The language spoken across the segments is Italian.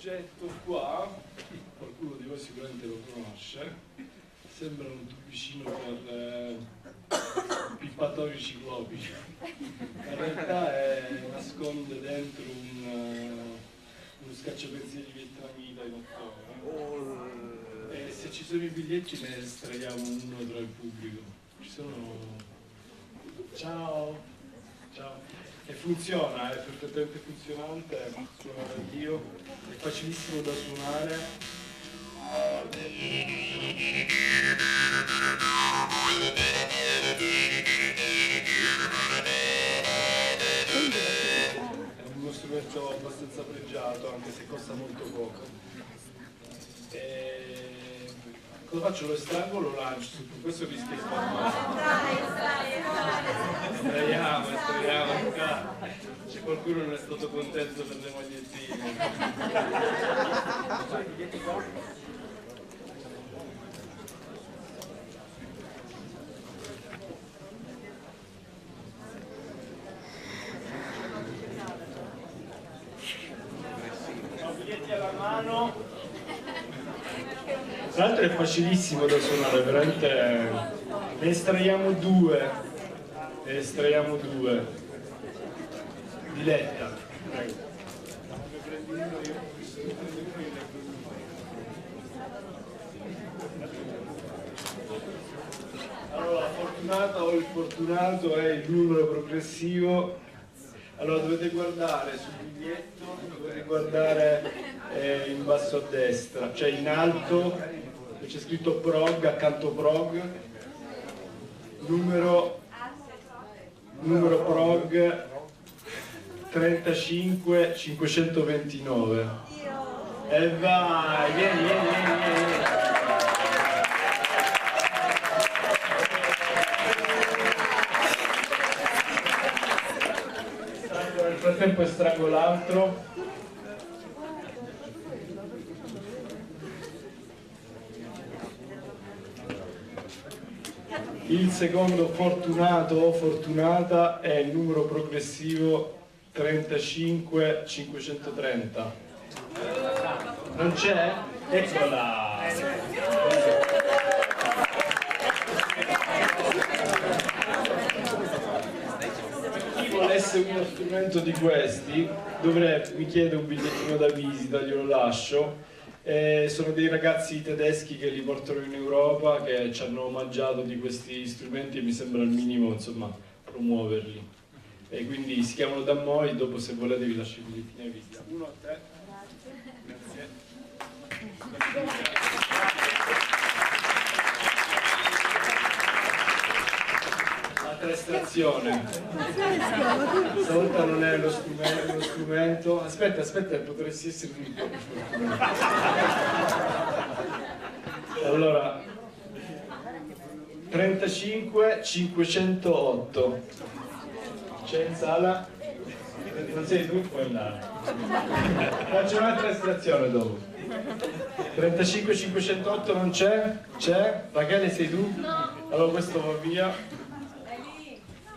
oggetto qua, qualcuno di voi sicuramente lo conosce, sembra un tubicino per pippatori ciclopici. In realtà nasconde dentro uno scacciapensieri vietnamita in ottone. E se ci sono i biglietti ne estraiamo uno tra il pubblico. Ci sono... Ciao! Ciao! E funziona, è perfettamente funzionante, suona da Dio, è facilissimo da suonare. È uno strumento abbastanza pregiato, anche se costa molto poco. Cosa faccio? Lo estraggo o lo lancio? Su questo rischia di fare male. Estraiamo. Se qualcuno non è stato contento per le magliettine. Biglietti alla mano. Tra l'altro è facilissimo da suonare, veramente. Ne estraiamo due. Diletta. Allora, la fortunata o il fortunato è il numero progressivo. Allora dovete guardare sul biglietto, dovete guardare in basso a destra, cioè in alto c'è scritto prog, accanto prog, numero prog 35 529. E vai, vieni. Nel frattempo estraggo l'altro. Il secondo fortunato o fortunata è il numero progressivo 35 530. Non c'è? Eccola! strumento di questi mi chiede un bigliettino da visita, glielo lascio. Sono dei ragazzi tedeschi che li portano in Europa, che ci hanno omaggiato di questi strumenti e mi sembra al minimo, insomma, promuoverli. E quindi si chiamano Dammoi, dopo se volete vi lascio i bigliettini da visita. Uno a te. Grazie. Altra estrazione. Stavolta non è lo strumento. Aspetta, potresti essere un. Allora, 35 508. C'è in sala? Non sei tu? Puoi andare. Faccio un'altra estrazione dopo. 35 508 non c'è? C'è? Rachele sei tu? No. Allora questo va via.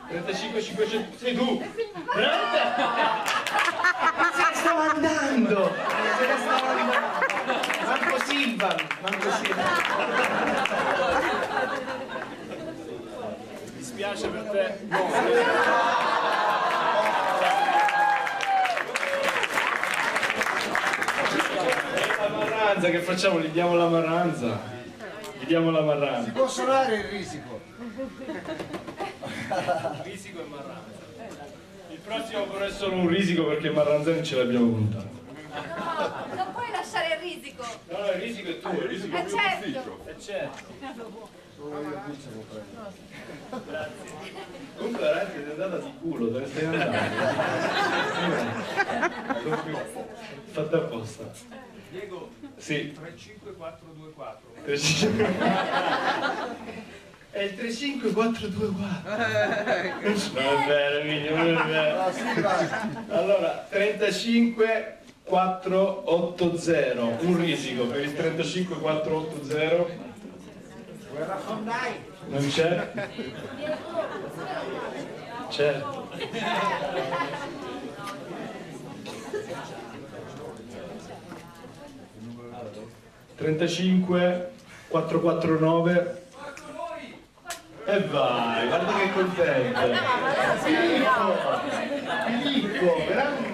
35 500 sei tu? Veramente? Se ne stava andando! Manco Silvan! Mi spiace per te. La marranza, che facciamo? Gli diamo la marranza. Si può suonare il risico. Risico e marranza. Il prossimo però è solo un risico perché marranza non ce l'abbiamo contato. No, non puoi lasciare il risico. No, il risico è tuo, il risico è certo. certo. Grazie. Comunque veramente ti è andata di culo, te ne stai andando. Fatta apposta. Diego, sì. 35424. È il 35424. Non è vero, Emilio, non è vero. Allora, 35480, un risico per il 35480. Non c'è? Certo. (35 449) e vai, guarda che contento. Filippo, grande.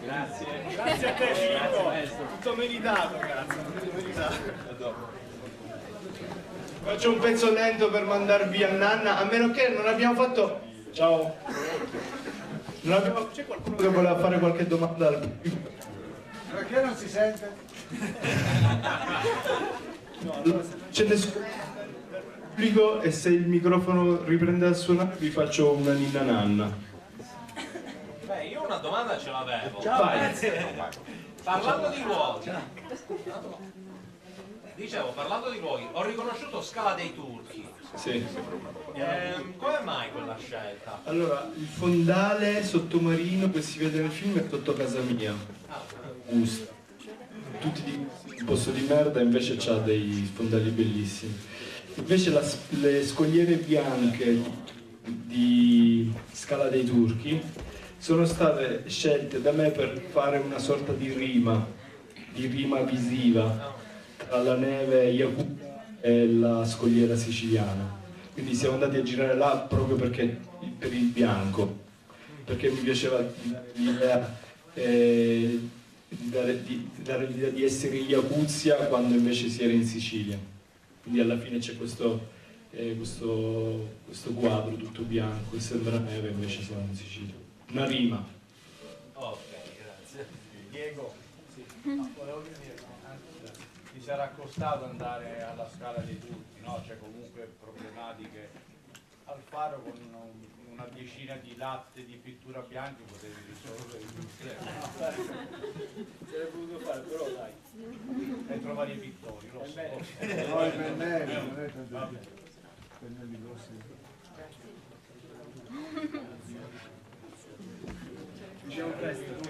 Grazie a te Filippo, tutto meritato, grazie, tutto meritato. Faccio un pezzo lento per mandarvi a Nanna, a meno che non abbiamo fatto. Ciao. C'è qualcuno che voleva fare qualche domanda al pubblico? Perché non si sente? No, allora se c'è nessuno pubblico e se il microfono riprende a suonare vi faccio una ninna nanna. Beh, io una domanda ce l'avevo. Vai. Parlando di luoghi. Dicevo, parlando di luoghi, ho riconosciuto Scala dei Turchi. Sì. Come mai quella scelta? Allora, il fondale sottomarino che si vede nel film è sotto casa mia. Gusta. Tutti di un posto di merda, invece c'ha dei fondali bellissimi. Invece le scogliere bianche di Scala dei Turchi sono state scelte da me per fare una sorta di rima visiva tra la neve Yakuza e la scogliera siciliana. Quindi siamo andati a girare là proprio perché per il bianco, perché mi piaceva l'idea dare l'idea di essere in Iacuzia quando invece si era in Sicilia. Quindi alla fine c'è questo quadro tutto bianco e sembra neve, invece siamo in Sicilia. Una rima. Ok, grazie. Diego, sì. Volevo dire, ti sarà costato andare alla Scala dei Turchi, no? C'è comunque problematiche. Al Faro con una decina di latte di pittura bianca potevi risolvere il problema. Sarebbe voluto fare, però dai. E trovare i pittori, lo so. No, i pennelli, non è tanto pennelli grossi. Diciamo presto.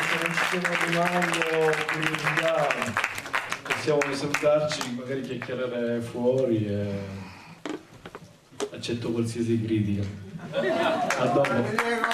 Se non ci sono domande o curiosità, possiamo salutarci, magari chiacchierare fuori e accetto qualsiasi critica. A dopo.